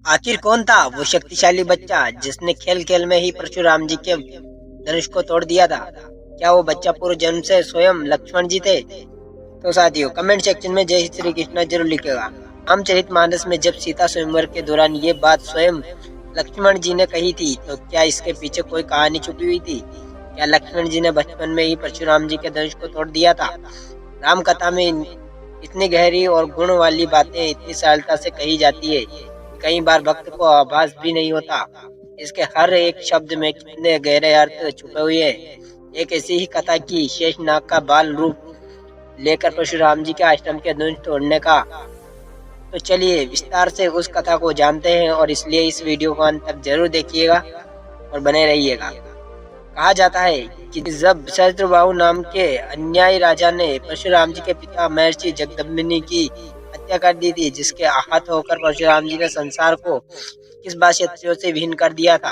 आखिर कौन था वो शक्तिशाली बच्चा जिसने खेल खेल में ही परशुराम जी के धनुष को तोड़ दिया था? क्या वो बच्चा पूर्व जन्म से स्वयं लक्ष्मण जी थे? तो साथियों, कमेंट सेक्शन में जय श्री कृष्ण जरूर लिखेगा। रामचरितमानस में जब सीता स्वयंवर के दौरान ये बात स्वयं लक्ष्मण जी ने कही थी, तो क्या इसके पीछे कोई कहानी छुपी हुई थी? क्या लक्ष्मण जी ने बचपन में ही परशुराम जी के धनुष को तोड़ दिया था? राम कथा में इतनी गहरी और गुण वाली बातें इतनी सरलता से कही जाती है, कई बार भक्त को आभास भी नहीं होता इसके हर एक शब्द में कितने गहरे अर्थ छुपे हुए हैं। एक ऐसी ही कथा की शेषनाग का बाल रूप लेकर परशुराम जी के आश्रम के धनुष तोड़ने का। तो चलिए विस्तार से उस कथा को जानते हैं, और इसलिए इस वीडियो को अंत तक जरूर देखिएगा और बने रहिएगा। कहा जाता है कि जब सहस्त्रबाहु नाम के अन्यायी राजा ने परशुराम जी के पिता महर्षि जगदम्बिनी की हत्या कर दी थी, जिसके आहत होकर परशुराम जी ने संसार को 21 बार क्षत्रियों से विहीन कर दिया था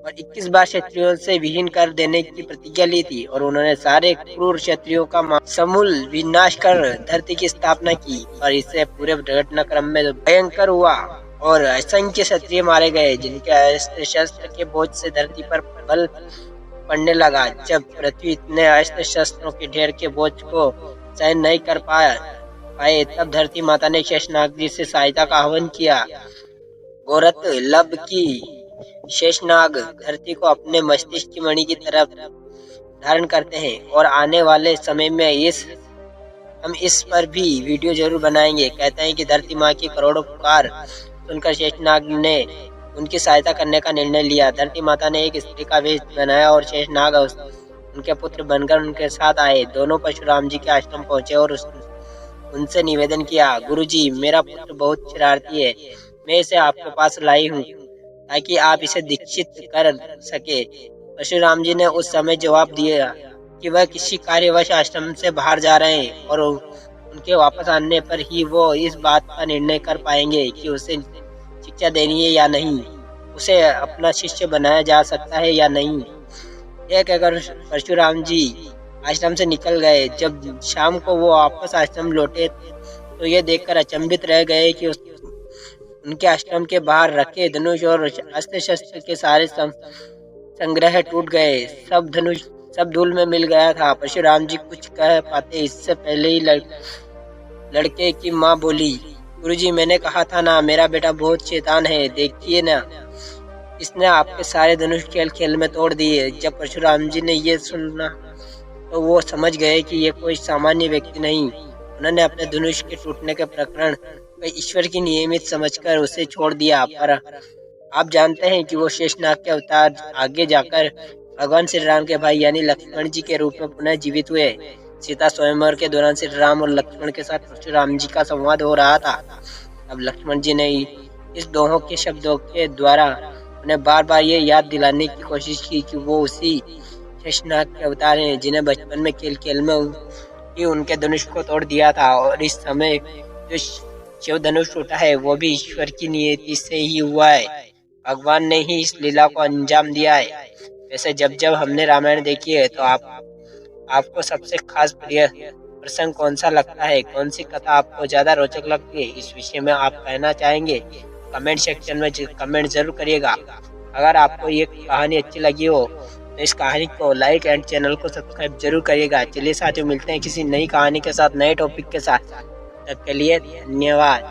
और 21 बार क्षत्रियों से विहीन कर देने की प्रतिज्ञा ली थी, और उन्होंने सारे क्रूर क्षत्रियों का समूल विनाश कर धरती की स्थापना की। और इससे पूरे घटनाक्रम में भयंकर हुआ और असंख्य क्षत्रिय मारे गए, जिनके अस्त्र शस्त्र के बोझ से धरती पर बल पड़ने लगा। जब पृथ्वी इतने अस्त्र शस्त्रों के ढेर के बोझ को सहन नहीं कर पाए, तब धरती माता ने शेषनाग जी से सहायता का आह्वान किया। गोरत लब की शेषनाग धरती को अपने मस्तिष्क की मणि की तरफ धारण करते हैं, और आने वाले समय में हम इस पर भी वीडियो जरूर बनाएंगे। कहते हैं कि धरती माँ की करोड़ों पुकार सुनकर शेषनाग ने उनकी सहायता करने का निर्णय लिया। धरती माता ने एक स्त्री का वेश बनाया और शेषनाग उनके पुत्र बनकर उनके साथ आए। दोनों परशुराम जी के आश्रम पहुंचे और उनसे निवेदन किया, गुरुजी, मेरा पुत्र बहुत शरारती है, मैं इसे आपके पास लाई हूँ ताकि आप इसे दीक्षित कर सके। परशुराम जी ने उस समय जवाब दिया कि वह किसी कार्यवश आश्रम से बाहर जा रहे हैं, और उनके वापस आने पर ही वो इस बात का निर्णय कर पाएंगे कि उसे शिक्षा देनी है या नहीं, उसे अपना शिष्य बनाया जा सकता है या नहीं। यह कहकर परशुराम जी आश्रम से निकल गए। जब शाम को वो वापस आश्रम लौटे तो ये देखकर अचंभित रह गए कि उनके आश्रम के बाहर रखे धनुष और अस्त्र शस्त्र के सारे संग्रह टूट गए। सब धूल में मिल गया था। परशुराम जी कुछ कह पाते इससे पहले ही लड़के की माँ बोली, गुरुजी, मैंने कहा था ना, मेरा बेटा बहुत शैतान है, देखिए ना, इसने आपके सारे धनुष खेल खेल में तोड़ दिए। जब परशुराम जी ने ये सुना तो वो समझ गए कि ये कोई सामान्य व्यक्ति नहीं। उन्होंने अपने धनुष के टूटने के प्रकरण को ईश्वर की नियमित समझकर उसे छोड़ दिया। पर आप जानते हैं कि वो शेषनाग के अवतार आगे जाकर भगवान श्री राम के भाई यानी लक्ष्मण जी के रूप में पुनः जीवित हुए। सीता स्वयंवर के दौरान श्री राम और लक्ष्मण के साथ परशुराम जी का संवाद हो रहा था। अब लक्ष्मण जी ने इस दोहों के शब्दों के द्वारा उन्हें बार बार ये याद दिलाने की कोशिश की कि वो उसी शेषनाग के अवतार हैं जिन्हें बचपन में खेल खेल में ही उनके धनुष को तोड़ दिया था, और इस समय जो शिव धनुष टूटा है वो भी ईश्वर की नियति से ही हुआ है। भगवान ने ही इस लीला को अंजाम दिया है। वैसे जब हमने रामायण देखी है तो आपको सबसे खास प्रिय प्रसंग कौन सा लगता है? कौन सी कथा आपको ज्यादा रोचक लगती है? इस विषय में आप कहना चाहेंगे कमेंट सेक्शन में कमेंट जरूर करिएगा। अगर आपको ये कहानी अच्छी लगी हो तो इस कहानी को लाइक एंड चैनल को सब्सक्राइब जरूर करिएगा। चलिए साथियों, मिलते हैं किसी नई कहानी के साथ, नए टॉपिक के साथ। तब के लिए धन्यवाद।